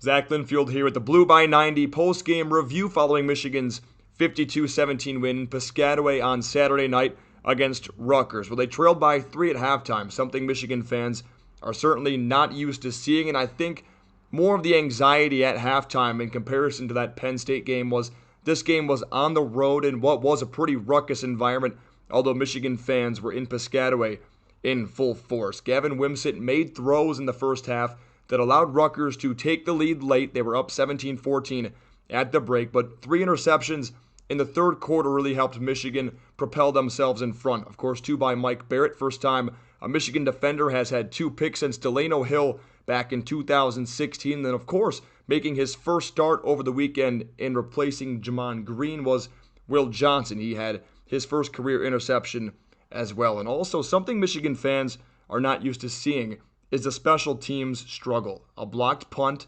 Zach Linfield here with the Blue by 90 post-game review following Michigan's 52-17 win in Piscataway on Saturday night against Rutgers. Well, they trailed by 3 at halftime, something Michigan fans are certainly not used to seeing, and I think more of the anxiety at halftime in comparison to that Penn State game was this game was on the road in what was a pretty ruckus environment, although Michigan fans were in Piscataway in full force. Gavin Wimsatt made throws in the first half that allowed Rutgers to take the lead late. They were up 17-14 at the break, but 3 interceptions in the third quarter really helped Michigan propel themselves in front. Of course, 2 by Mike Barrett. First time a Michigan defender has had 2 picks since Delano Hill back in 2016. Then, of course, making his first start over the weekend in replacing Jamon Green was Will Johnson. He had his first career interception as well. And also, something Michigan fans are not used to seeing is the special teams struggle. A blocked punt,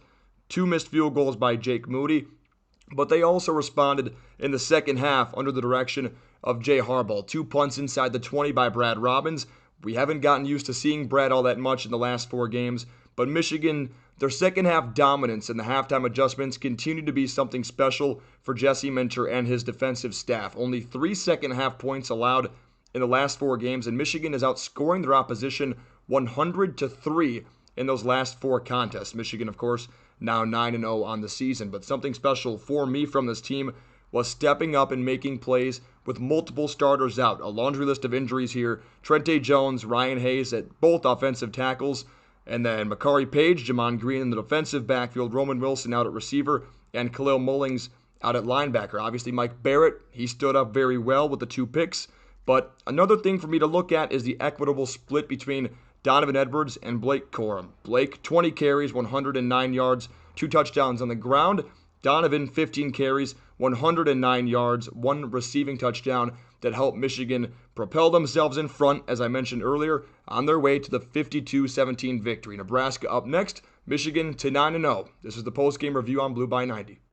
2 missed field goals by Jake Moody, but they also responded in the second half under the direction of Jay Harbaugh. 2 punts inside the 20 by Brad Robbins. We haven't gotten used to seeing Brad all that much in the last 4 games, but Michigan, their second half dominance and the halftime adjustments continue to be something special for Jesse Minter and his defensive staff. Only 3 second half points allowed in the last 4 games, and Michigan is outscoring their opposition 100-3 in those last 4 contests. Michigan, of course, now 9-0 on the season. But something special for me from this team was stepping up and making plays with multiple starters out. A laundry list of injuries here. Trente Jones, Ryan Hayes at both offensive tackles, and then Makari Page, Jamon Green in the defensive backfield, Roman Wilson out at receiver, and Khalil Mullings out at linebacker. Obviously, Mike Barrett, he stood up very well with the 2 picks. But another thing for me to look at is the equitable split between Donovan Edwards and Blake Corum. Blake, 20 carries, 109 yards, 2 touchdowns on the ground. Donovan, 15 carries, 109 yards, 1 receiving touchdown that helped Michigan propel themselves in front, as I mentioned earlier, on their way to the 52-17 victory. Nebraska up next, Michigan to 9-0. This is the post-game review on Blue by 90.